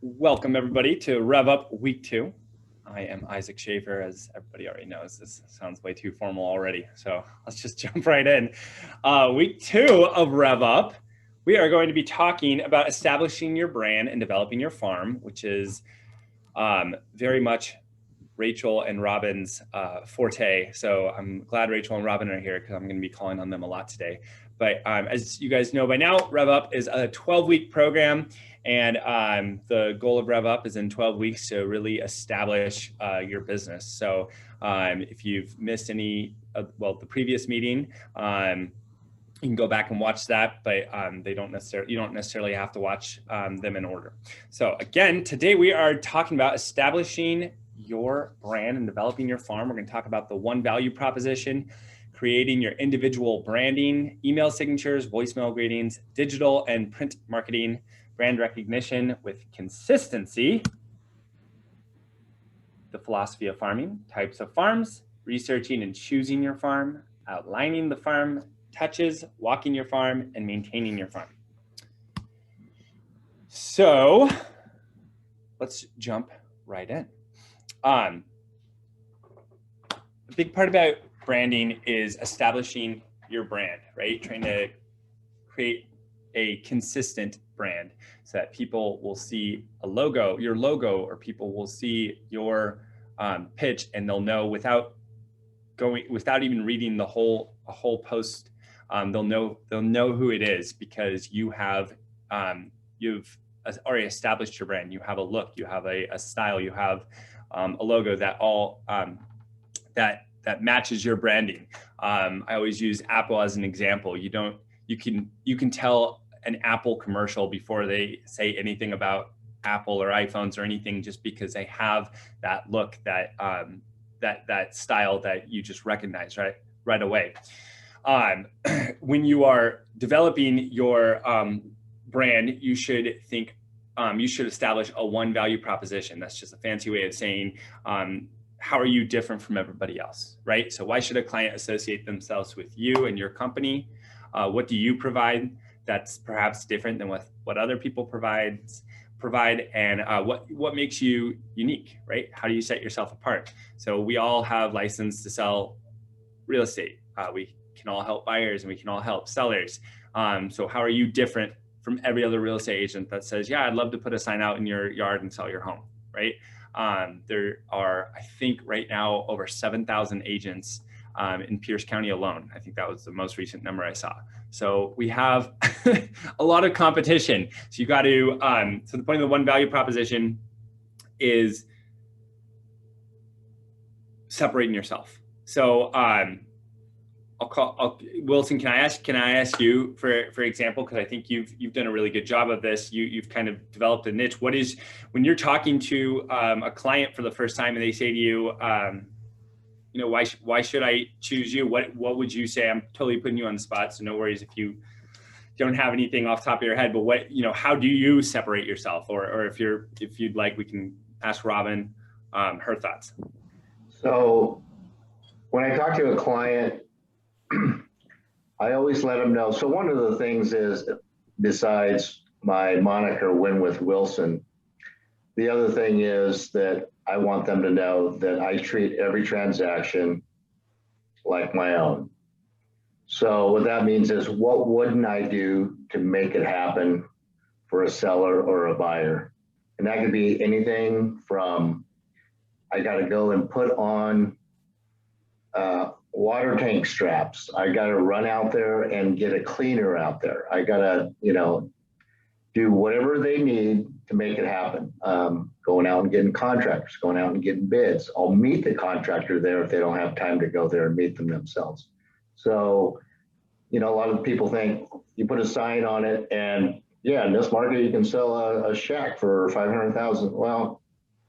Welcome everybody to RevUP Week 2. I am Isaac Schaefer, as everybody already knows. This sounds way too formal already, so let's just jump right in. Week 2 of RevUP, we are going to be talking about establishing your brand and developing your farm, which is very much Rachel and Robin's forte. So I'm glad Rachel and Robin are here because I'm going to be calling on them a lot today. But as you guys know by now, RevUP is a 12-week program. And the goal of RevUp is in 12 weeks to really establish your business. So if you've missed any, the previous meeting, you can go back and watch that, but you don't necessarily have to watch them in order. So again, today we are talking about establishing your brand and developing your farm. We're going to talk about the one value proposition, creating your individual branding, email signatures, voicemail greetings, digital and print marketing, brand recognition with consistency, the philosophy of farming, types of farms, researching and choosing your farm, outlining the farm touches, walking your farm, and maintaining your farm. So let's jump right in. A big part about branding is establishing your brand, right? Trying to create a consistent brand so that people will see your logo, or people will see your pitch, and they'll know without even reading a whole post. They'll know who it is because you've already established your brand. You have a look, you have a style, you have a logo that matches your branding. I always use Apple as an example. You can tell an Apple commercial before they say anything about Apple or iPhones or anything, just because they have that look, that style that you just recognize right away. When you are developing your brand, you should establish a one value proposition. That's just a fancy way of saying how are you different from everybody else, right? So why should a client associate themselves with you and your company? What do you provide that's perhaps different than what other people provide, and what makes you unique, right? How do you set yourself apart? So we all have license to sell real estate. We can all help buyers and we can all help sellers. So how are you different from every other real estate agent that says, yeah, I'd love to put a sign out in your yard and sell your home, right? There are, I think right now, over 7,000 agents in Pierce County alone. I think that was the most recent number I saw. So we have a lot of competition. So you got to, so the point of the one value proposition is separating yourself. So Wilson, can I ask you for example, because I think you've done a really good job of this. You've kind of developed a niche. When you're talking to a client for the first time and they say to you, why should I choose you? What would you say? I'm totally putting you on the spot, so no worries if you don't have anything off the top of your head. But how do you separate yourself? Or if you'd like, we can ask Robin her thoughts. So when I talk to a client, I always let them know. So one of the things is, besides my moniker, Win with Wilson, the other thing is that I want them to know that I treat every transaction like my own. So what that means is, what wouldn't I do to make it happen for a seller or a buyer? And that could be anything from, I got to go and put on water tank straps. I got to run out there and get a cleaner out there. I got to, do whatever they need to make it happen. Going out and getting contractors, going out and getting bids. I'll meet the contractor there if they don't have time to go there and meet them themselves. So, a lot of people think you put a sign on it and, yeah, in this market you can sell a shack for $500,000. Well,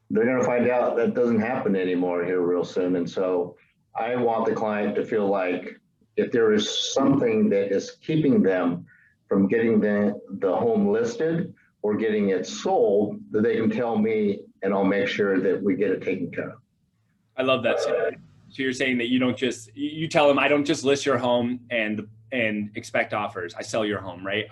they're going to find out that doesn't happen anymore here real soon. And so I want the client to feel like if there is something that is keeping them from getting the home listed or getting it sold, that they can tell me and I'll make sure that we get it taken care of. I love that. So you're saying that you tell them, I don't just list your home and and expect offers. I sell your home, right?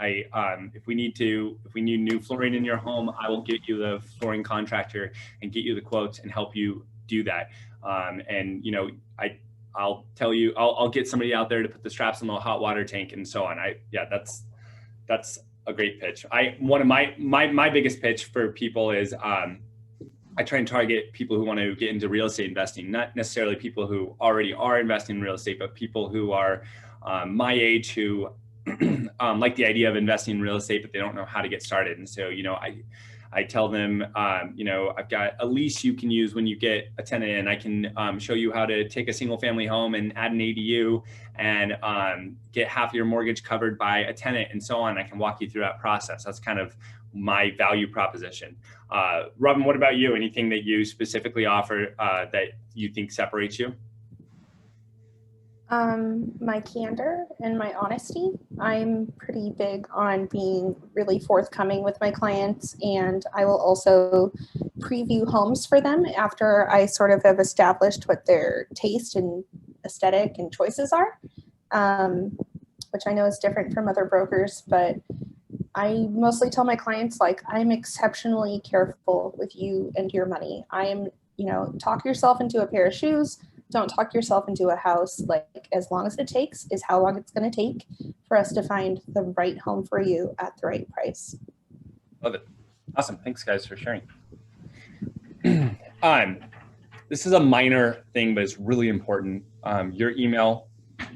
If we need new flooring in your home, I will get you the flooring contractor and get you the quotes and help you do that. And you know, I'll tell you, I'll get somebody out there to put the straps in the hot water tank and so on. That's a great pitch. One of my biggest pitch for people is, I try and target people who want to get into real estate investing, not necessarily people who already are investing in real estate, but people who are my age who like the idea of investing in real estate, but they don't know how to get started. And so, you know, I tell them, you know, I've got a lease you can use when you get a tenant in. I can show you how to take a single family home and add an ADU and get half your mortgage covered by a tenant and so on. I can walk you through that process. That's kind of my value proposition. Robin, what about you? Anything that you specifically offer that you think separates you? My candor and my honesty. I'm pretty big on being really forthcoming with my clients, and I will also preview homes for them after I sort of have established what their taste and aesthetic and choices are, which I know is different from other brokers, but I mostly tell my clients, like, I'm exceptionally careful with you and your money. I am, you know, talk yourself into a pair of shoes. Don't talk yourself into a house. Like, as long as it takes is how long it's going to take for us to find the right home for you at the right price. Love it. Awesome. Thanks, guys, for sharing. This is a minor thing, but it's really important. Your email,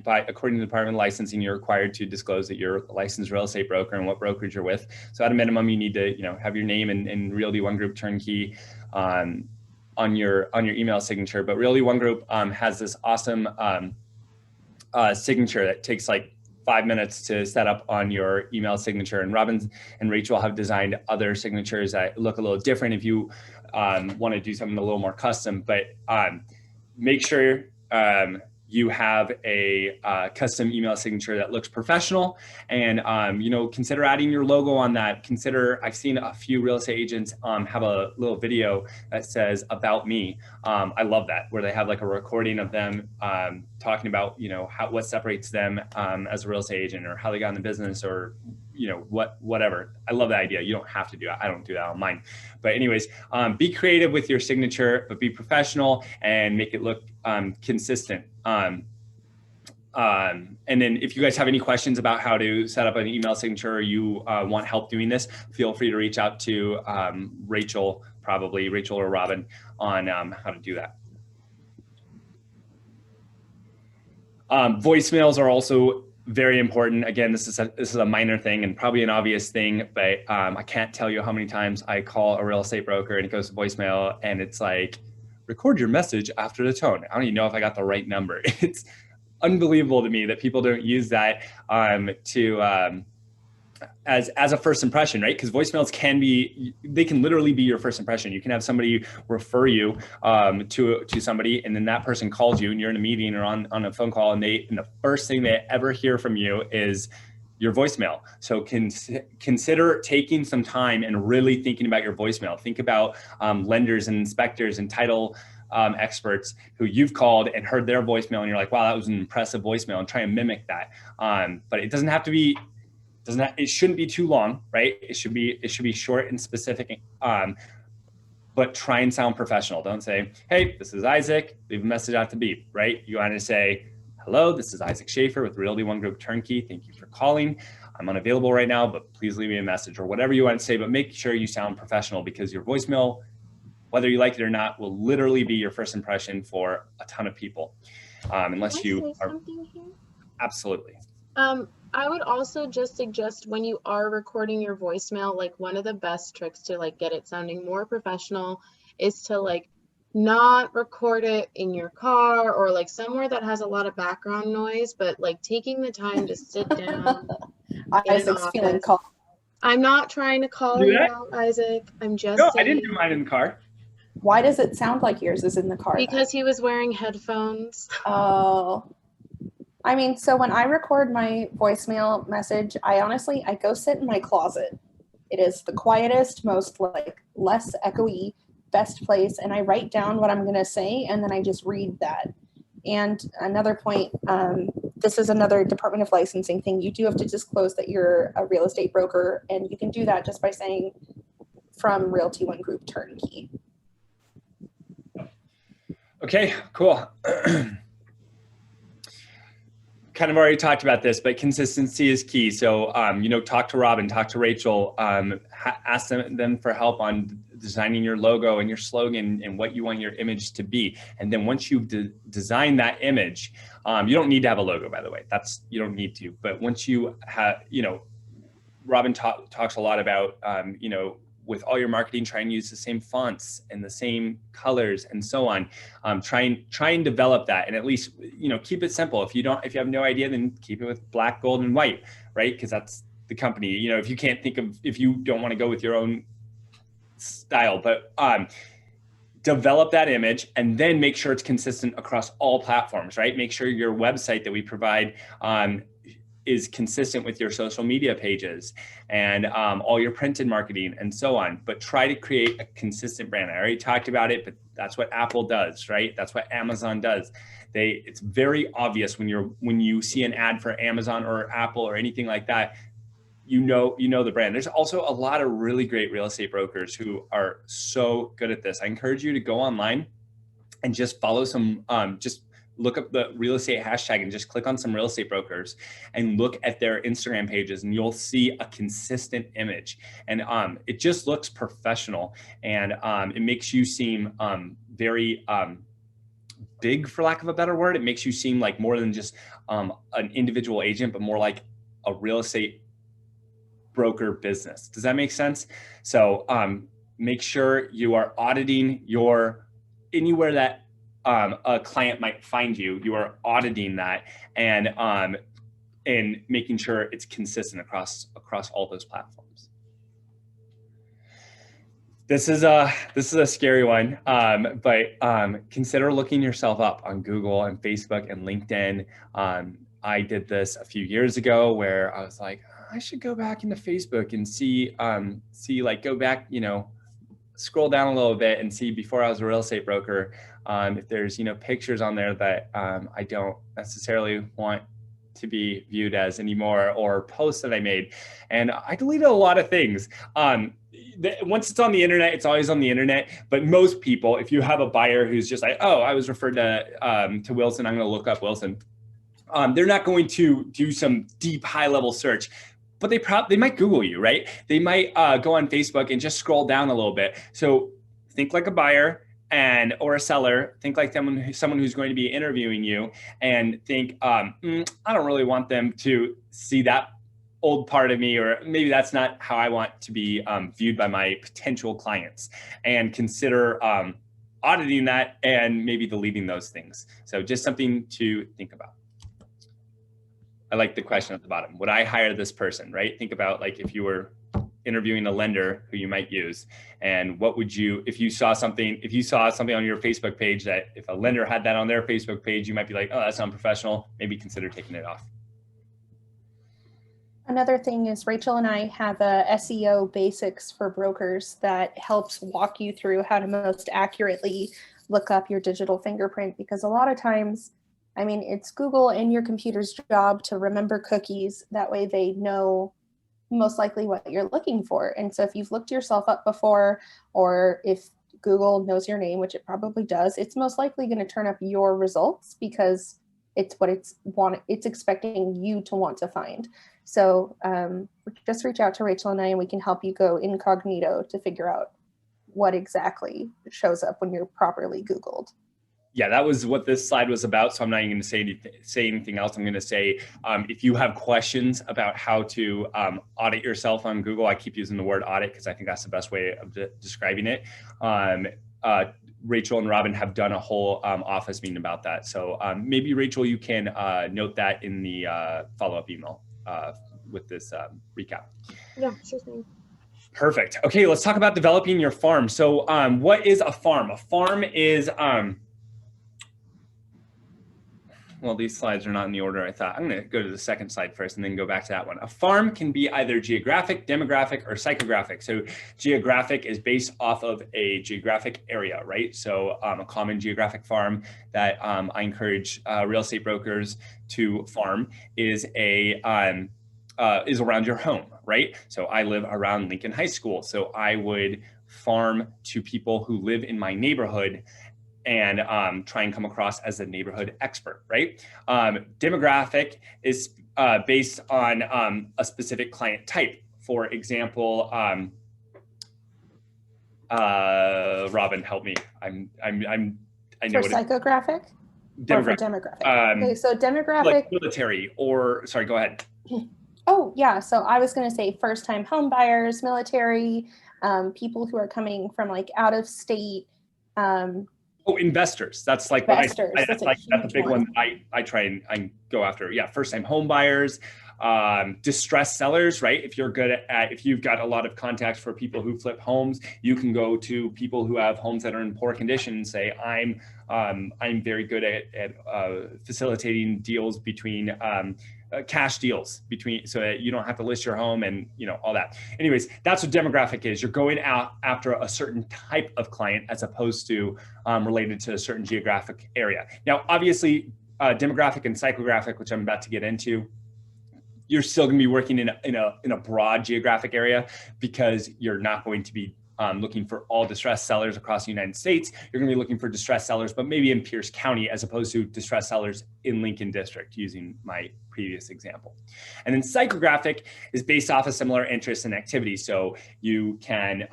according to the Department of Licensing, you're required to disclose that you're a licensed real estate broker and what brokerage you're with. So at a minimum, you need to, you know, have your name and Realty One Group turnkey on your email signature. But Realty One Group has this awesome signature that takes like 5 minutes to set up on your email signature. And Robin and Rachel have designed other signatures that look a little different if you want to do something a little more custom. But make sure you have a custom email signature that looks professional, and you know, consider adding your logo on that. I've seen a few real estate agents have a little video that says "About Me." I love that, where they have like a recording of them talking about, you know, what separates them as a real estate agent, or how they got in the business, or you know, whatever. I love that idea. You don't have to do it. I don't do that on mine. But anyways, be creative with your signature, but be professional and make it look consistent. And then if you guys have any questions about how to set up an email signature, or you want help doing this, feel free to reach out to Rachel or Robin on how to do that. Voicemails are also very important. Again, this is a minor thing and probably an obvious thing, but I can't tell you how many times I call a real estate broker and it goes to voicemail and it's like, record your message after the tone. I don't even know if I got the right number. It's unbelievable to me that people don't use that as a first impression, right? Because voicemails they can literally be your first impression. You can have somebody refer you to somebody, and then that person calls you and you're in a meeting or on a phone call, and the first thing they ever hear from you is your voicemail. So consider taking some time and really thinking about your voicemail. Think about lenders and inspectors and title experts who you've called and heard their voicemail, and you're like, wow, that was an impressive voicemail, and try and mimic that. But it doesn't have to be. It shouldn't be too long, right? It should be short and specific, but try and sound professional. Don't say, hey, this is Isaac, leave a message out to beep, right? You want to say, hello, this is Isaac Schaefer with Realty One Group Turnkey. Thank you for calling. I'm unavailable right now, but please leave me a message, or whatever you want to say, but make sure you sound professional, because your voicemail, whether you like it or not, will literally be your first impression for a ton of people. Unless you are. Absolutely. I would also just suggest, when you are recording your voicemail, like, one of the best tricks to like get it sounding more professional is to like not record it in your car or like somewhere that has a lot of background noise, but like taking the time to sit down. Isaac's feeling called. I'm not trying to call you out, Isaac. I'm just saying. I didn't do mine in the car. Why does it sound like yours is in the car? Because he was wearing headphones. Oh. I mean, so when I record my voicemail message, I go sit in my closet. It is the quietest, most like less echoey, best place. And I write down what I'm going to say, and then I just read that. And another point, this is another Department of Licensing thing. You do have to disclose that you're a real estate broker, and you can do that just by saying from Realty One Group Turnkey. Okay, cool. Kind of already talked about this, but consistency is key. So, you know, talk to Robin, talk to Rachel, ask them for help on designing your logo and your slogan and what you want your image to be. And then once you've designed that image, you don't need to have a logo, by the way. You don't need to. But once you have, you know, Robin talks a lot about, you know, with all your marketing, try and use the same fonts and the same colors and so on. Try and develop that, and at least, you know, keep it simple. If you have no idea, then keep it with black, gold, and white, right? Because that's the company. You know, if you don't want to go with your own style, but develop that image and then make sure it's consistent across all platforms, right? Make sure your website that we provide is consistent with your social media pages and all your printed marketing and so on. But try to create a consistent brand. I already talked about it, but that's what Apple does, right? That's what Amazon does. It's very obvious when you see an ad for Amazon or Apple or anything like that, you know the brand. There's also a lot of really great real estate brokers who are so good at this. I encourage you to go online and just follow some, just look up the real estate hashtag and just click on some real estate brokers and look at their Instagram pages, and you'll see a consistent image. And it just looks professional, and it makes you seem very big, for lack of a better word. It makes you seem like more than just an individual agent, but more like a real estate broker business. Does that make sense? So make sure you are auditing anywhere that a client might find you. You are auditing that and making sure it's consistent across all those platforms. This is a scary one, but consider looking yourself up on Google and Facebook and LinkedIn. I did this a few years ago where I was like, I should go back into Facebook and see like, go back, you know, scroll down a little bit and see before I was a real estate broker, if there's, you know, pictures on there that I don't necessarily want to be viewed as anymore, or posts that I made. And I deleted a lot of things. Once it's on the internet, it's always on the internet. But most people, if you have a buyer who's just like, oh, I was referred to Wilson, I'm going to look up Wilson. They're not going to do some deep, high-level search. But they might Google you, right? They might go on Facebook and just scroll down a little bit. So think like a buyer or a seller. Think like someone who's going to be interviewing you, and think, I don't really want them to see that old part of me, or maybe that's not how I want to be viewed by my potential clients. And consider auditing that and maybe deleting those things. So just something to think about. I like the question at the bottom. Would I hire this person, right? Think about, like, if you were interviewing a lender who you might use, and what would you, if you saw something on your Facebook page that if a lender had that on their Facebook page, you might be like, oh, that's unprofessional. Maybe consider taking it off. Another thing is Rachel and I have a SEO basics for brokers that helps walk you through how to most accurately look up your digital fingerprint, because a lot of times, I mean, it's Google and your computer's job to remember cookies. That way they know most likely what you're looking for. And so if you've looked yourself up before, or if Google knows your name, which it probably does, it's most likely going to turn up your results because it's what it's expecting you to want to find. So just reach out to Rachel and I, and we can help you go incognito to figure out what exactly shows up when you're properly Googled. Yeah, that was what this slide was about. So I'm not even going to say anything else. I'm going to say, if you have questions about how to audit yourself on Google, I keep using the word audit because I think that's the best way of describing it. Rachel and Robin have done a whole office meeting about that. So maybe, Rachel, you can note that in the follow-up email with this recap. Yeah, sure thing. Perfect. Okay, let's talk about developing your farm. So what is a farm? A farm is... well, these slides are not in the order I thought. I'm going to go to the second slide first and then go back to that one. A farm can be either geographic, demographic, or psychographic. So geographic is based off of a geographic area, right? So a common geographic farm that I encourage real estate brokers to farm is is around your home, right? So I live around Lincoln High School. So I would farm to people who live in my neighborhood and try and come across as a neighborhood expert, right? Demographic is based on a specific client type. For example, Robin, help me. I know For what psychographic? Or for demographic? Okay, so demographic. Like military or, sorry, go ahead. Oh, yeah. So I was going to say first-time home buyers, military, people who are coming from like out of state. Oh, investors. That's like investors. That's a big one I try and go after. Yeah, first-time home buyers, distressed sellers, right? If you're good if you've got a lot of contacts for people who flip homes, you can go to people who have homes that are in poor condition and say, I'm very good at facilitating deals between cash deals between, so that you don't have to list your home and all that. Anyways, that's what demographic is. You're going out after a certain type of client as opposed to related to a certain geographic area. Now, obviously, demographic and psychographic, which I'm about to get into, you're still going to be working in a broad geographic area because you're not going to be looking for all distressed sellers across the United States. You're going to be looking for distressed sellers, but maybe in Pierce County, as opposed to distressed sellers in Lincoln District, using my previous example. And then psychographic is based off of similar interests and activities. So you can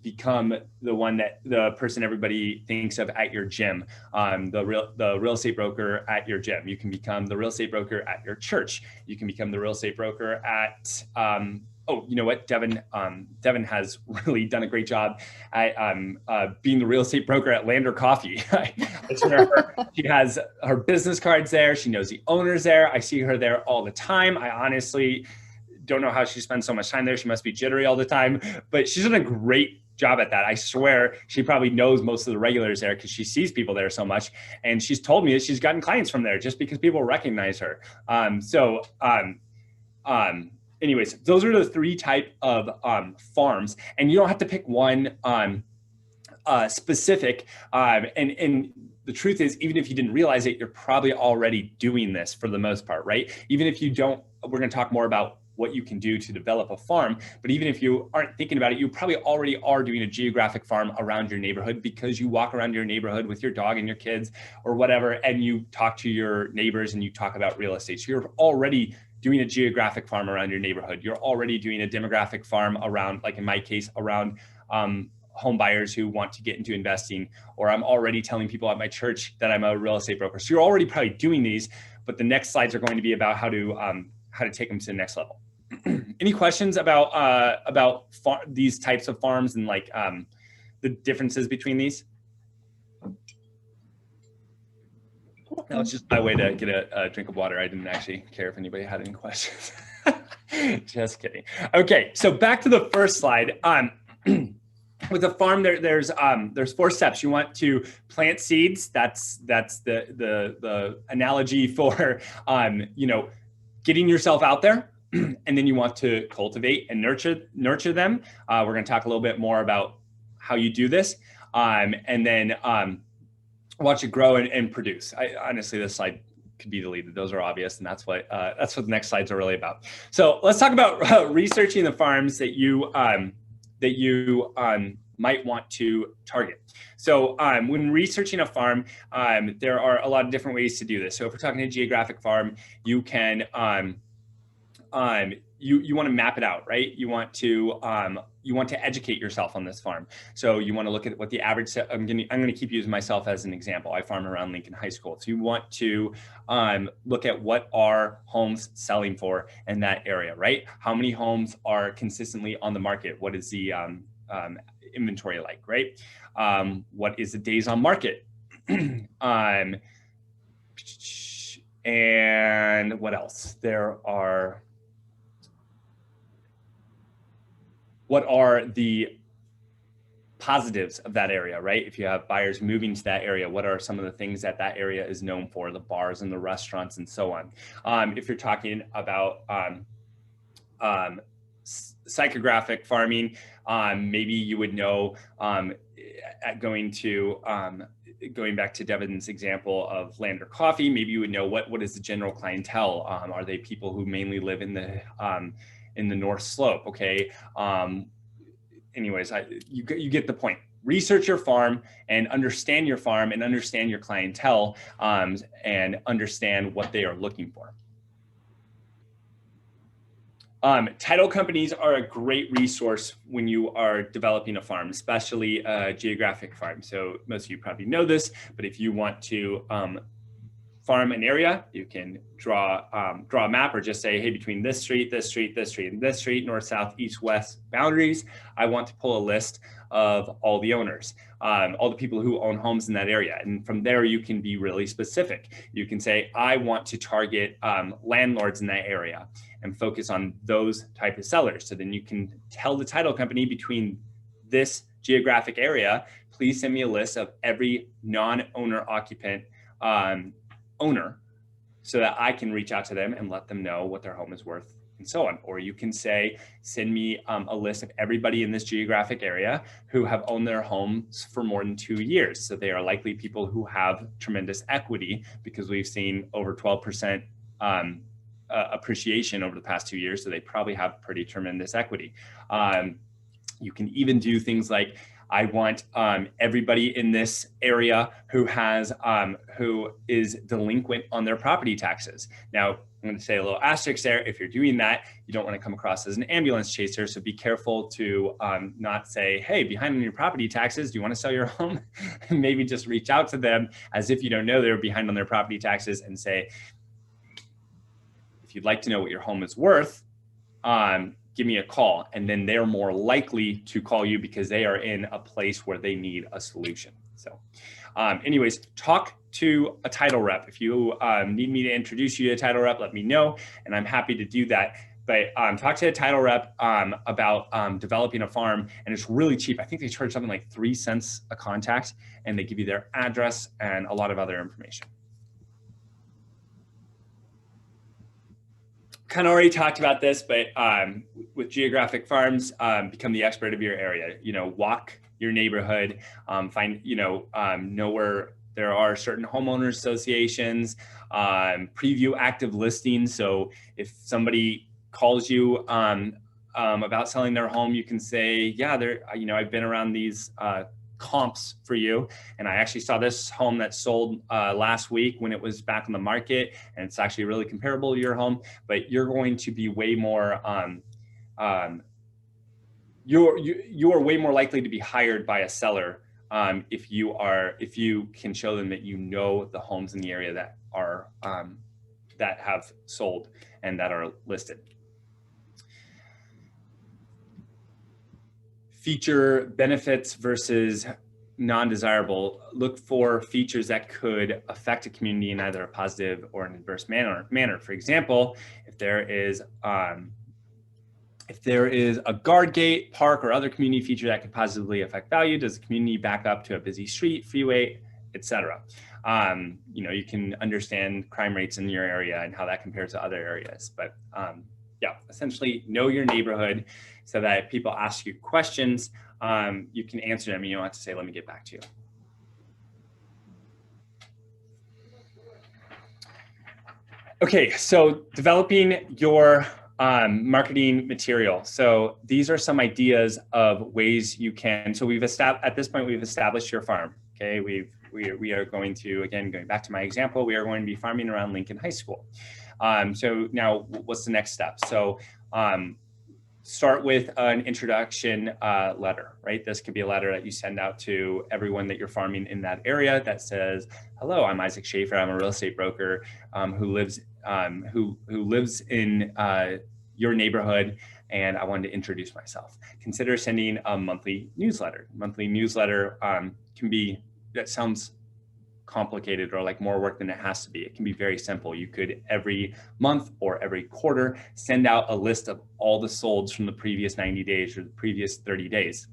become the person everybody thinks of at your gym, the real estate broker at your gym. You can become the real estate broker at your church. You can become the real estate broker at oh, you know what? Devin has really done a great job at being the real estate broker at Lander Coffee. She has her business cards there. She knows the owners there. I see her there all the time. I honestly don't know how she spends so much time there. She must be jittery all the time, but she's done a great job at that. I swear she probably knows most of the regulars there because she sees people there so much. And she's told me that she's gotten clients from there just because people recognize her. Anyways, those are the three type of farms, and you don't have to pick one specific. And the truth is, even if you didn't realize it, you're probably already doing this for the most part, right? Even if you don't, we're going to talk more about what you can do to develop a farm. But even if you aren't thinking about it, you probably already are doing a geographic farm around your neighborhood because you walk around your neighborhood with your dog and your kids or whatever, and you talk to your neighbors and you talk about real estate. So you're already doing a geographic farm around your neighborhood. You're already doing a demographic farm around, like in my case, around home buyers who want to get into investing, or I'm already telling people at my church that I'm a real estate broker. So you're already probably doing these, but the next slides are going to be about how to take them to the next level. Any questions about these types of farms and like the differences between these? That was just my way to get a drink of water. I didn't actually care if anybody had any questions. Just kidding. Okay, so back to the first slide. With a farm, there's 4 steps. You want to plant seeds. That's the analogy for getting yourself out there. And then you want to cultivate and nurture them. We're going to talk a little bit more about how you do this, and then watch it grow and produce. Honestly, this slide could be deleted. Those are obvious, and that's what the next slides are really about. So let's talk about researching the farms that you might want to target. So when researching a farm, there are a lot of different ways to do this. So if we're talking a geographic farm, you can you want to map it out, right? You want to educate yourself on this farm. So you want to look at what the average. I'm going to keep using myself as an example. I farm around Lincoln High School. So you want to look at what are homes selling for in that area, right? How many homes are consistently on the market? What is the inventory like, right? What is the days on market? And what else? What are the positives of that area, right? If you have buyers moving to that area, what are some of the things that that area is known for, the bars and the restaurants and so on. If you're talking about psychographic farming, maybe you would know, going back to Devin's example of land or coffee, maybe you would know what is the general clientele. Are they people who mainly live in the North Slope? Okay. Anyways, you get the point. Research your farm and understand your farm and understand your clientele, and understand what they are looking for. Title companies are a great resource when you are developing a farm, especially a geographic farm. So most of you probably know this, but if you want to farm an area, you can draw a map or just say, hey, between this street, this street, this street, and this street, north, south, east, west boundaries, I want to pull a list of all the owners, all the people who own homes in that area. And from there, you can be really specific. You can say, I want to target landlords in that area and focus on those type of sellers. So then you can tell the title company, between this geographic area, please send me a list of every non-owner occupant owner, so that I can reach out to them and let them know what their home is worth and so on. Or you can say, send me a list of everybody in this geographic area who have owned their homes for more than 2 years. So they are likely people who have tremendous equity, because we've seen over 12% appreciation over the past 2 years. So they probably have pretty tremendous equity. You can even do things like, I want everybody in this area who is delinquent on their property taxes. Now, I'm going to say a little asterisk there. If you're doing that, you don't want to come across as an ambulance chaser. So be careful to not say, hey, behind on your property taxes, do you want to sell your home? Maybe just reach out to them as if you don't know they're behind on their property taxes, and say, if you'd like to know what your home is worth, give me a call. And then they're more likely to call you because they are in a place where they need a solution. So anyways, talk to a title rep. If you need me to introduce you to a title rep, let me know, and I'm happy to do that. But talk to a title rep about developing a farm, and it's really cheap. I think they charge something like 3 cents a contact, and they give you their address and a lot of other information. Kind of already talked about this, but with geographic farms, become the expert of your area. Walk your neighborhood, know where there are certain homeowners associations, preview active listings. So if somebody calls you about selling their home, you can say, yeah, I've been around these comps for you, and I actually saw this home that sold last week when it was back on the market, and it's actually really comparable to your home. But you're going to be way more you're way more likely to be hired by a seller if you can show them that you know the homes in the area that are that have sold and that are listed. Feature benefits versus non-desirable. Look for features that could affect a community in either a positive or an adverse manner. For example, if there is a guard gate, park, or other community feature that could positively affect value, does the community back up to a busy street, freeway, etc.? You can understand crime rates in your area and how that compares to other areas. But yeah, essentially know your neighborhood so that if people ask you questions, you can answer them. You don't have to say, let me get back to you. Okay, so developing your marketing material. So these are some ideas of ways you can. So at this point, we've established your farm. Okay, we are going to, again, going back to my example, we are going to be farming around Lincoln High School. So now what's the next step? So start with an introduction letter, right? This could be a letter that you send out to everyone that you're farming in that area that says, hello, I'm Isaac Schaefer. I'm a real estate broker who lives in your neighborhood, and I wanted to introduce myself. Consider sending a monthly newsletter. Monthly newsletter that sounds complicated or like more work than it has to be. It can be very simple. You could every month or every quarter send out a list of all the solds from the previous 90 days or the previous 30 days.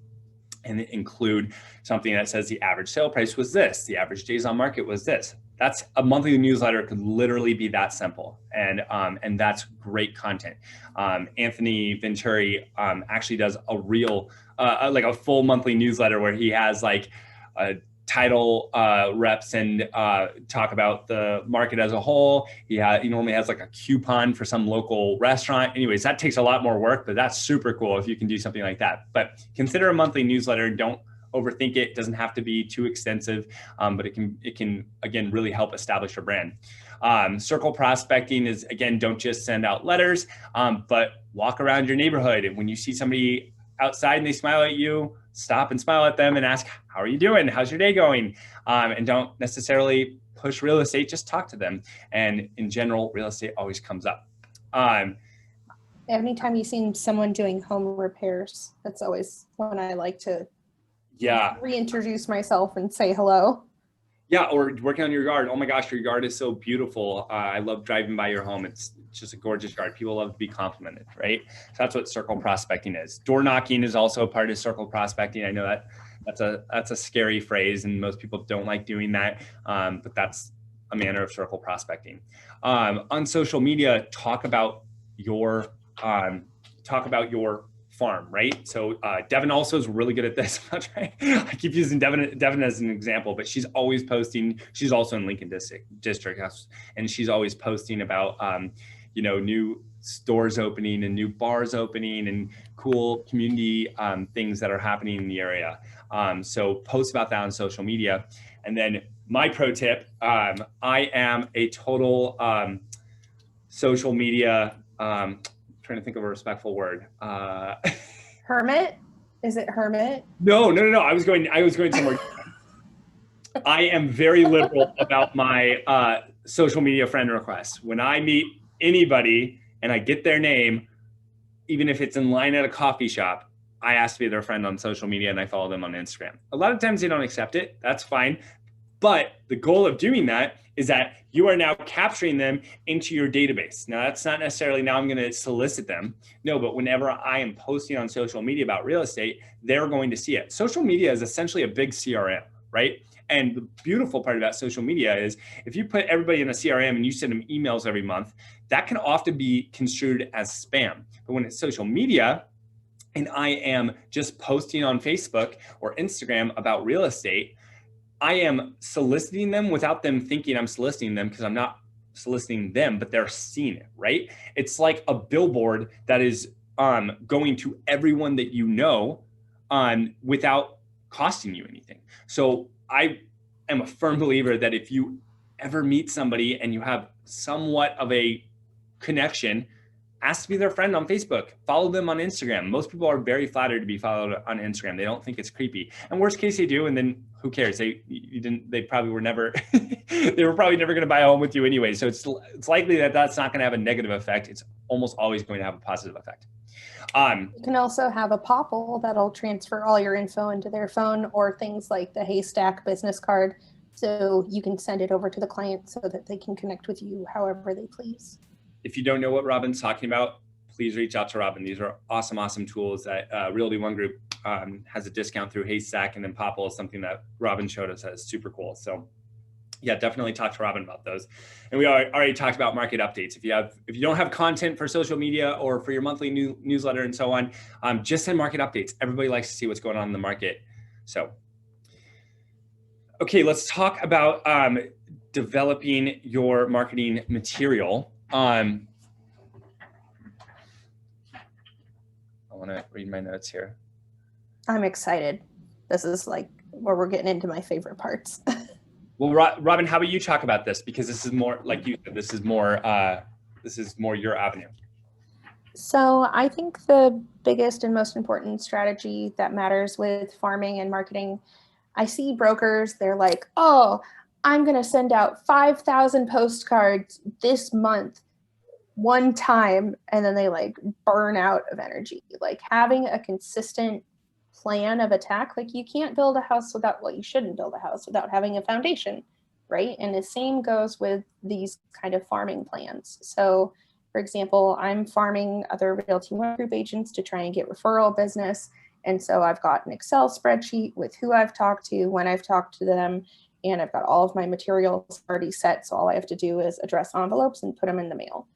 and include something that says the average sale price was this, the average days on market was this. That's a monthly newsletter could literally be that simple, and that's great content. Anthony Venturi actually does a real like a full monthly newsletter where he has like a title reps and talk about the market as a whole. He normally has like a coupon for some local restaurant. Anyways, that takes a lot more work, but that's super cool if you can do something like that. But consider a monthly newsletter. Don't overthink it. It doesn't have to be too extensive, but it can again really help establish your brand. Circle prospecting is, again, don't just send out letters, but walk around your neighborhood. And when you see somebody outside and they smile at you, stop and smile at them and ask, how are you doing? How's your day going? And don't necessarily push real estate, just talk to them. And in general, real estate always comes up. Anytime you've seen someone doing home repairs, that's always when I like to reintroduce myself and say hello. Yeah, or working on your yard. Oh my gosh, your yard is so beautiful. I love driving by your home. It's just a gorgeous yard. People love to be complimented, right? So that's what circle prospecting is. Door knocking is also a part of circle prospecting. I know that's a scary phrase, and most people don't like doing that, but that's a manner of circle prospecting. On social media, talk about your farm, right? So Devin also is really good at this. I keep using Devin as an example, but she's always posting. She's also in Lincoln District, and she's always posting about new stores opening and new bars opening and cool community things that are happening in the area. So post about that on social media. And then my pro tip, I am a total social media trying to think of a respectful word. Hermit? Is it hermit? No. I was going somewhere. I am very liberal about my social media friend requests. When I meet anybody and I get their name, even if it's in line at a coffee shop, I ask to be their friend on social media and I follow them on Instagram. A lot of times they don't accept it. That's fine. But the goal of doing that is that you are now capturing them into your database. Now, that's not necessarily now I'm going to solicit them. No, but whenever I am posting on social media about real estate, they're going to see it. Social media is essentially a big CRM, right? And the beautiful part about social media is if you put everybody in a CRM and you send them emails every month, that can often be construed as spam. But when it's social media, and I am just posting on Facebook or Instagram about real estate, I am soliciting them without them thinking I'm soliciting them, because I'm not soliciting them, but they're seeing it, right? It's like a billboard that is going to everyone that you know without costing you anything. So I am a firm believer that if you ever meet somebody and you have somewhat of a connection, ask to be their friend on Facebook, follow them on Instagram. Most people are very flattered to be followed on Instagram. They don't think it's creepy. And worst case they do, and then who cares? They probably were never, they were probably never going to buy a home with you anyway. So it's likely that that's not going to have a negative effect. It's almost always going to have a positive effect. You can also have a popple that'll transfer all your info into their phone, or things like the Haystack business card. So you can send it over to the client so that they can connect with you however they please. If you don't know what Robin's talking about, please reach out to Robin. These are awesome tools that Realty One Group has a discount through Haystack, and then Popple is something that Robin showed us that is super cool. So yeah, definitely talk to Robin about those. And we already talked about market updates. If you don't have content for social media or for your monthly newsletter and so on, just send market updates. Everybody likes to see what's going on in the market. So, okay, let's talk about developing your marketing material. I want to read my notes here. I'm excited. This is like where we're getting into my favorite parts. Well, Robin, how about you talk about this? Because this is more, like you said, this is more your avenue. So I think the biggest and most important strategy that matters with farming and marketing, I see brokers, they're like, oh, I'm going to send out 5,000 postcards this month one time, and then they like burn out of energy. Like having a consistent plan of attack, like you can't build a house without, well, you shouldn't build a house without having a foundation, right? And the same goes with these kind of farming plans. So for example, I'm farming other Realty One Group agents to try and get referral business. And so I've got an Excel spreadsheet with who I've talked to, when I've talked to them, and I've got all of my materials already set. So all I have to do is address envelopes and put them in the mail.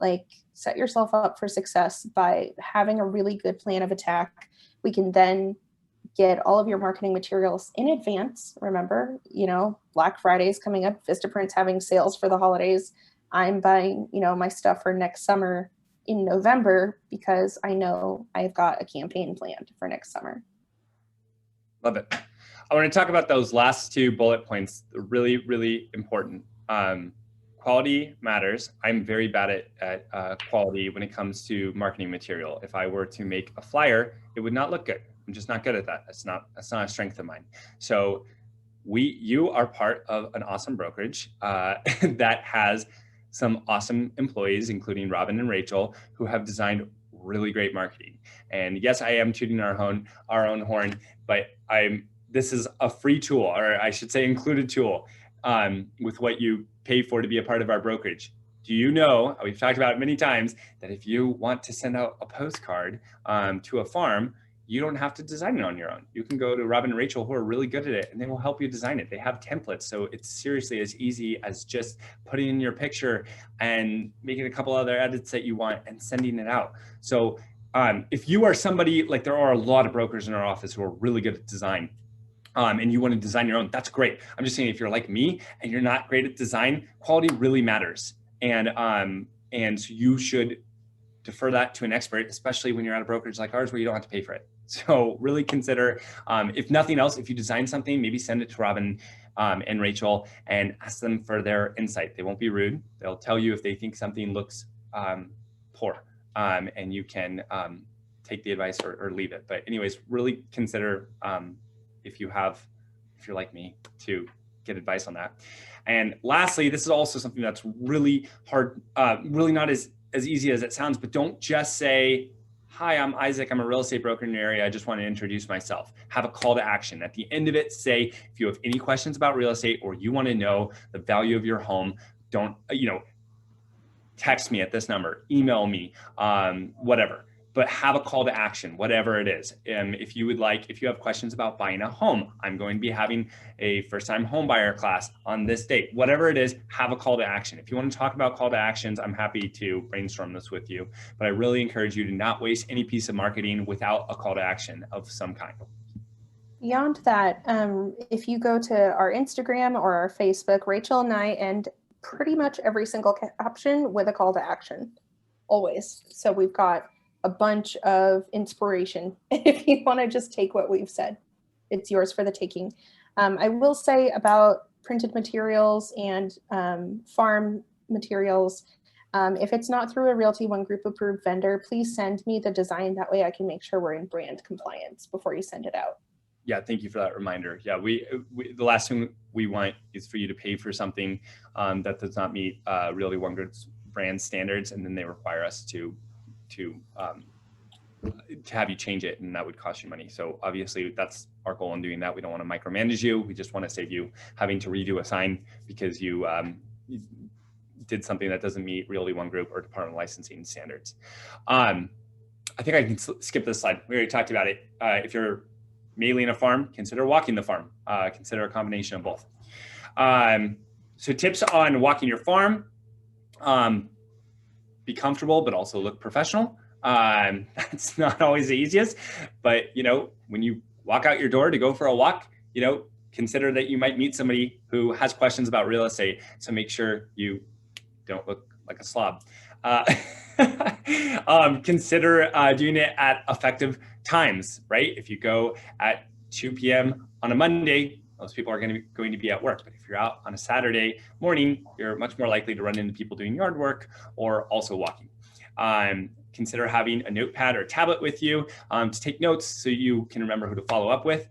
Like, set yourself up for success by having a really good plan of attack. We can then get all of your marketing materials in advance. Remember, Black Friday is coming up. Vistaprint's having sales for the holidays. I'm buying, my stuff for next summer in November because I know I've got a campaign planned for next summer. Love it. I want to talk about those last 2 bullet points. They're really, really important. Quality matters. I'm very bad at quality when it comes to marketing material. If I were to make a flyer, it would not look good. I'm just not good at that. That's not a strength of mine. So you are part of an awesome brokerage that has some awesome employees, including Robin and Rachel, who have designed really great marketing. And yes, I am tooting our own horn, but this is a free tool, or I should say included tool, with what you pay for to be a part of our brokerage. Do you know, we've talked about it many times, that if you want to send out a postcard to a farm, you don't have to design it on your own. You can go to Robin and Rachel, who are really good at it, and they will help you design it. They have templates. So it's seriously as easy as just putting in your picture and making a couple other edits that you want and sending it out. So if you are somebody, like there are a lot of brokers in our office who are really good at design, and you want to design your own, that's great. I'm just saying, if you're like me and you're not great at design, quality really matters. And so you should defer that to an expert, especially when you're at a brokerage like ours where you don't have to pay for it. So really consider, if nothing else, if you design something, maybe send it to Robin and Rachel and ask them for their insight. They won't be rude. They'll tell you if they think something looks poor, and you can take the advice or leave it. But anyways, really consider, if you're like me, to get advice on that. And lastly, this is also something that's really hard, really not as easy as it sounds, but don't just say, hi, I'm Isaac, I'm a real estate broker in your area, I just want to introduce myself. Have a call to action. At the end of it, say, if you have any questions about real estate or you want to know the value of your home, don't, text me at this number, email me, whatever. But have a call to action, whatever it is. If you have questions about buying a home, I'm going to be having a first-time home buyer class on this date. Whatever it is, have a call to action. If you want to talk about call to actions, I'm happy to brainstorm this with you. But I really encourage you to not waste any piece of marketing without a call to action of some kind. Beyond that, if you go to our Instagram or our Facebook, Rachel and I end pretty much every single caption with a call to action, always. So we've got a bunch of inspiration. If you want to just take what we've said, it's yours for the taking. I will say about printed materials and farm materials, if it's not through a Realty One Group approved vendor, please send me the design. That way I can make sure we're in brand compliance before you send it out. Yeah, thank you for that reminder. Yeah, we the last thing we want is for you to pay for something that does not meet Realty One Group's brand standards, and then they require us to have you change it, and that would cost you money. So obviously that's our goal in doing that. We don't want to micromanage you. We just want to save you having to redo a sign because you did something that doesn't meet Realty One Group or Department of Licensing standards. I think I can skip this slide. We already talked about it. If you're mailing a farm, consider walking the farm. Consider a combination of both. So tips on walking your farm. Be comfortable, but also look professional. That's not always the easiest, but when you walk out your door to go for a walk, consider that you might meet somebody who has questions about real estate. So make sure you don't look like a slob. Consider doing it at effective times, right? If you go at 2 p.m. on a Monday, most people are going to be at work. But if you're out on a Saturday morning, you're much more likely to run into people doing yard work or also walking. Consider having a notepad or tablet with you to take notes so you can remember who to follow up with.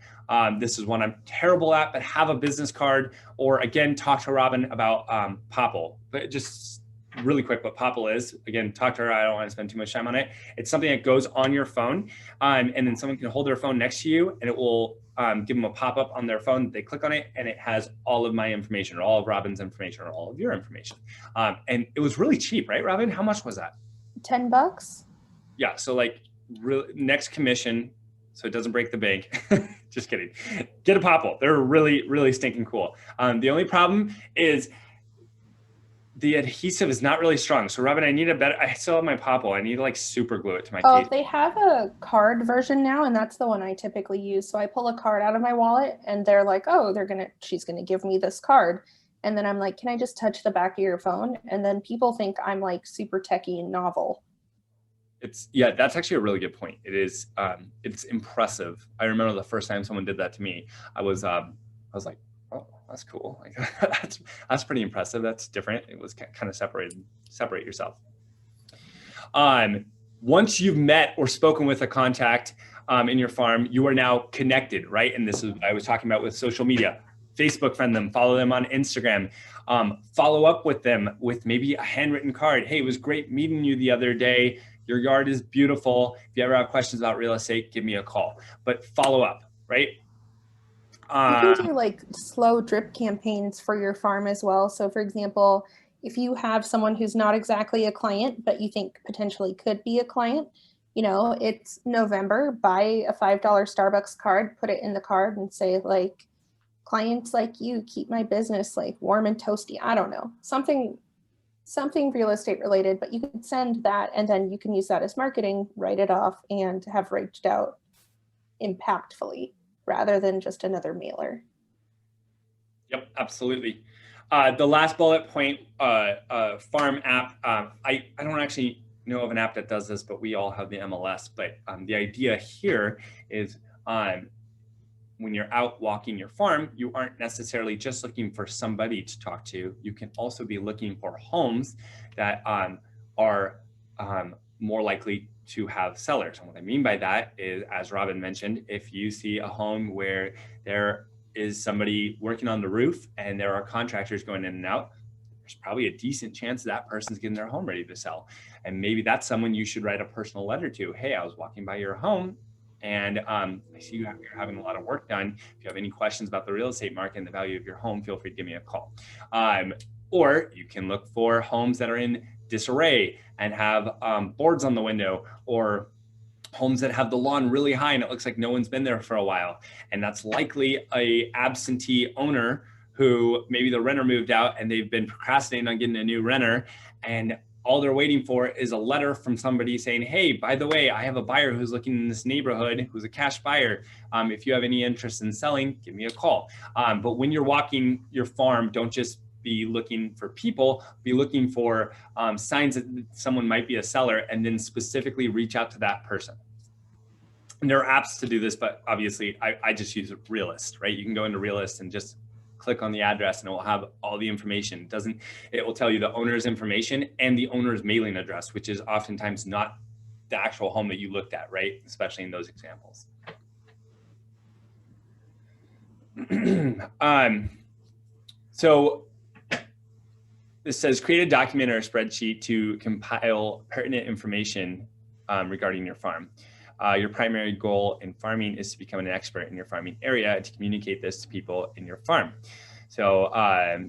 This is one I'm terrible at, but have a business card, or again, talk to Robin about Popple. But just really quick, what Popple is, again, talk to her. I don't want to spend too much time on it. It's something that goes on your phone, and then someone can hold their phone next to you, and it will give them a pop-up on their phone. They click on it, and it has all of my information, or all of Robin's information, or all of your information. And it was really cheap, right, Robin? How much was that? $10. Yeah, so like next commission, so it doesn't break the bank. Just kidding. Get a Popple. They're really, really stinking cool. The only problem is the adhesive is not really strong. So Robin, I still have my Popple. I need to like super glue it to my case. They have a card version now, and that's the one I typically use. So I pull a card out of my wallet and they're like, oh, she's gonna give me this card. And then I'm like, can I just touch the back of your phone? And then people think I'm like super techie and novel. Yeah, that's actually a really good point. It is, it's impressive. I remember the first time someone did that to me, I was like, oh, that's cool. Like, that's pretty impressive. That's different. It was kind of separate yourself. Once you've met or spoken with a contact in your farm, you are now connected, right? And this is what I was talking about with social media. Facebook friend them, follow them on Instagram, follow up with them with maybe a handwritten card. Hey, it was great meeting you the other day. Your yard is beautiful. If you ever have questions about real estate, give me a call. But follow up, right? You can do like slow drip campaigns for your farm as well. So for example, if you have someone who's not exactly a client, but you think potentially could be a client, it's November, buy a $5 Starbucks card, put it in the card and say like, clients like you keep my business like warm and toasty. I don't know, something real estate related, but you could send that and then you can use that as marketing, write it off and have reached out impactfully rather than just another mailer. Yep, absolutely. The last bullet point, farm app. I don't actually know of an app that does this, but we all have the MLS. But the idea here is when you're out walking your farm, you aren't necessarily just looking for somebody to talk to. You can also be looking for homes that are more likely to have sellers. And what I mean by that is, as Robin mentioned, if you see a home where there is somebody working on the roof and there are contractors going in and out, there's probably a decent chance that person's getting their home ready to sell. And maybe that's someone you should write a personal letter to. Hey, I was walking by your home and I see you're having a lot of work done. If you have any questions about the real estate market and the value of your home, feel free to give me a call. Or you can look for homes that are in disarray and have boards on the window, or homes that have the lawn really high and it looks like no one's been there for a while. And that's likely a absentee owner who maybe the renter moved out and they've been procrastinating on getting a new renter, and all they're waiting for is a letter from somebody saying, hey, by the way, I have a buyer who's looking in this neighborhood, who's a cash buyer. If you have any interest in selling, give me a call. But when you're walking your farm, don't just be looking for people, be looking for signs that someone might be a seller, and then specifically reach out to that person. And there are apps to do this, but obviously I just use Realist, right? You can go into Realist and just click on the address and it will have all the information. It will tell you the owner's information and the owner's mailing address, which is oftentimes not the actual home that you looked at, right? Especially in those examples. So this says create a document or a spreadsheet to compile pertinent information regarding your farm. Your primary goal in farming is to become an expert in your farming area and to communicate this to people in your farm. So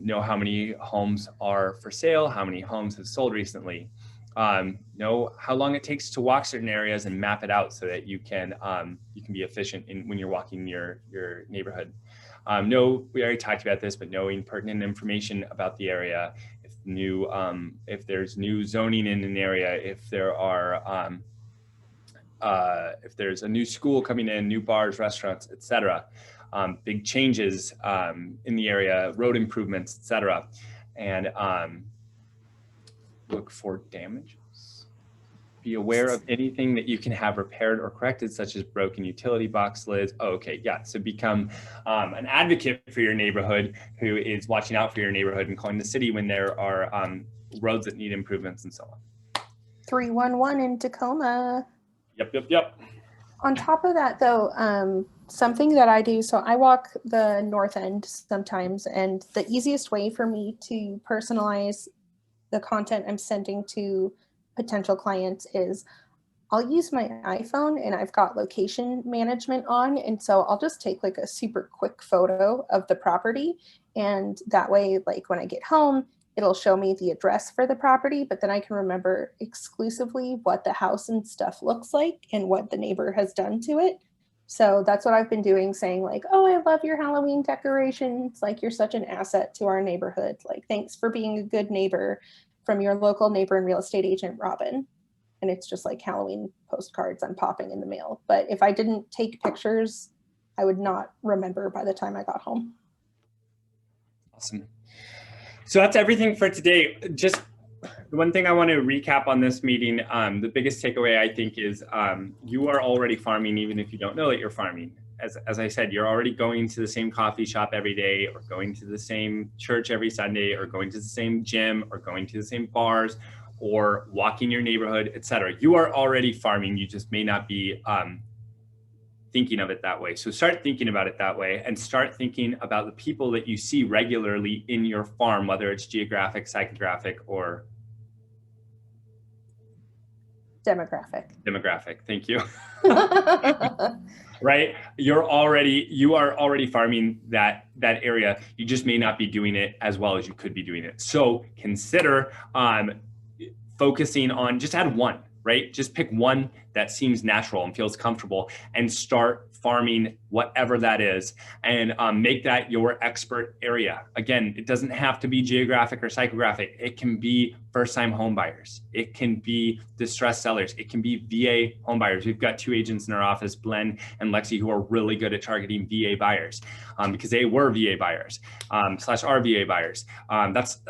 know how many homes are for sale, how many homes have sold recently, know how long it takes to walk certain areas and map it out so that you can be efficient when you're walking your neighborhood. We already talked about this, but knowing pertinent information about the area, if there's new zoning in an area, if there's a new school coming in, new bars, restaurants, etc., big changes in the area, road improvements, etc., and look for damages. Be aware of anything that you can have repaired or corrected, such as broken utility box lids. Oh, okay, yeah. So become an advocate for your neighborhood who is watching out for your neighborhood and calling the city when there are roads that need improvements and so on. 311 in Tacoma. Yep. On top of that, though, something that I do, so I walk the north end sometimes, and the easiest way for me to personalize the content I'm sending to potential clients is I'll use my iPhone and I've got location management on. And so I'll just take like a super quick photo of the property. And that way, like when I get home, it'll show me the address for the property, but then I can remember exclusively what the house and stuff looks like and what the neighbor has done to it. So that's what I've been doing, saying like, oh, I love your Halloween decorations. Like, you're such an asset to our neighborhood. Like, thanks for being a good neighbor, from your local neighbor and real estate agent, Robin. And it's just like Halloween postcards I'm popping in the mail. But if I didn't take pictures, I would not remember by the time I got home. Awesome. So that's everything for today. Just the one thing I want to recap on this meeting, the biggest takeaway I think is you are already farming even if you don't know that you're farming. As I said, you're already going to the same coffee shop every day, or going to the same church every Sunday, or going to the same gym, or going to the same bars, or walking your neighborhood, etc. You are already farming. You just may not be thinking of it that way. So start thinking about it that way, and start thinking about the people that you see regularly in your farm, whether it's geographic, psychographic, or demographic. Thank you. Right? You are already farming that area. You just may not be doing it as well as you could be doing it. So consider focusing on, just add one, right? Just pick one that seems natural and feels comfortable, and start farming whatever that is, and make that your expert area. Again, it doesn't have to be geographic or psychographic. It can be first-time home buyers. It can be distressed sellers. It can be VA home buyers. We've got 2 agents in our office, Glenn and Lexi, who are really good at targeting VA buyers because they were VA buyers / are VA buyers. That's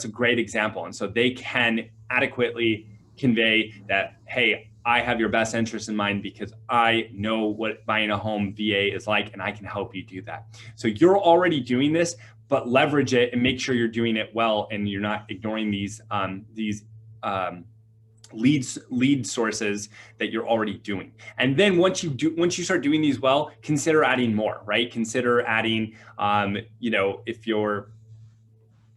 a great example. And so they can adequately convey that, hey, I have your best interest in mind because I know what buying a home VA is like, and I can help you do that. So you're already doing this, but leverage it and make sure you're doing it well, and you're not ignoring these lead sources that you're already doing. And then once you start doing these well, consider adding more, right? Consider adding, if your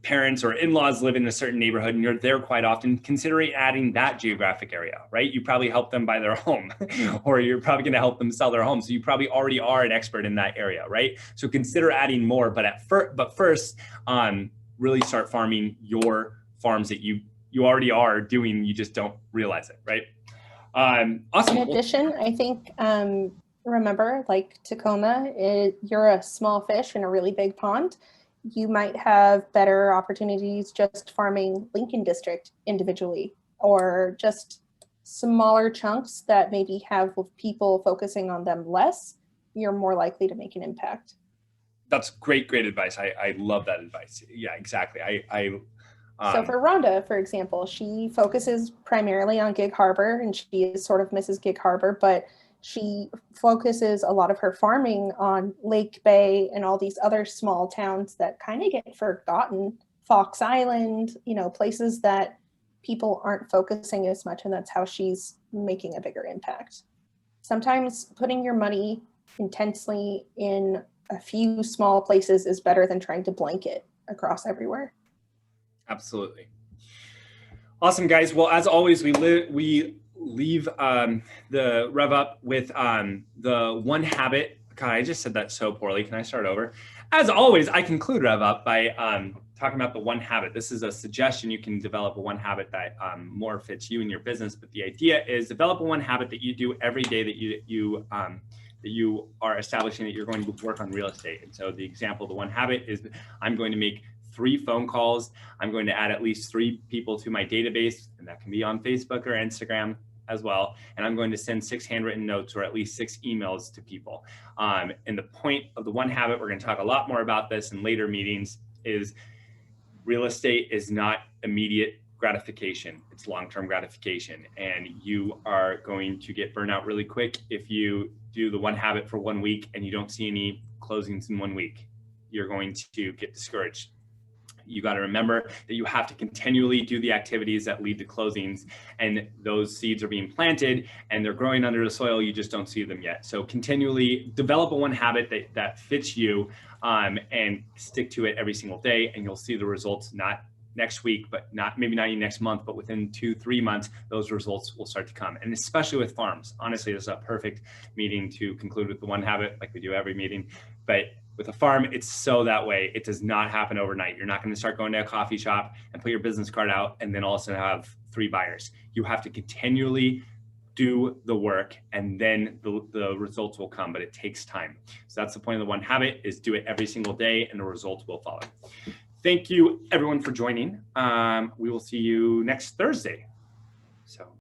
parents or in-laws live in a certain neighborhood and you're there quite often, considering adding that geographic area, right? You probably help them buy their home or you're probably going to help them sell their home. So you probably already are an expert in that area, right? So consider adding more, but first, really start farming your farms that you already are doing. You just don't realize it, right? Awesome. In addition, I think, remember, like Tacoma, you're a small fish in a really big pond. You might have better opportunities just farming Lincoln District individually, or just smaller chunks that maybe have people focusing on them less. You're more likely to make an impact. That's great advice. I love that advice. Yeah, exactly. So for Rhonda, for example, she focuses primarily on Gig Harbor, and she is sort of Mrs. Gig Harbor, but she focuses a lot of her farming on Lake Bay and all these other small towns that kind of get forgotten. Fox Island, places that people aren't focusing as much, and that's how she's making a bigger impact. Sometimes putting your money intensely in a few small places is better than trying to blanket across everywhere. Absolutely. Awesome, guys. Well, as always, we leave the RevUP with the one habit. God, I just said that so poorly. Can I start over? As always, I conclude RevUP by talking about the one habit. This is a suggestion. You can develop a one habit that more fits you and your business. But the idea is develop a one habit that you do every day that you are establishing that you're going to work on real estate. And so the example, the one habit is I'm going to make 3 phone calls. I'm going to add at least 3 people to my database, and that can be on Facebook or Instagram as well. And I'm going to send 6 handwritten notes or at least 6 emails to people. And the point of the one habit, we're going to talk a lot more about this in later meetings, is real estate is not immediate gratification. It's long-term gratification. And you are going to get burnt out really quick if you do the one habit for 1 week and you don't see any closings in 1 week. You're going to get discouraged. You got to remember that you have to continually do the activities that lead to closings, and those seeds are being planted and they're growing under the soil. You just don't see them yet. So continually develop a one habit that fits you, and stick to it every single day, and you'll see the results, not next week, but maybe not even next month, but within 2-3 months, those results will start to come. And especially with farms, honestly, this is a perfect meeting to conclude with the one habit, like we do every meeting. But with a farm, it's so that way. It does not happen overnight. You're not going to start going to a coffee shop and put your business card out and then all of a sudden have 3 buyers. You have to continually do the work, and then the results will come, but it takes time. So that's the point of the one habit, is do it every single day and the results will follow. Thank you everyone for joining. We will see you next Thursday. So.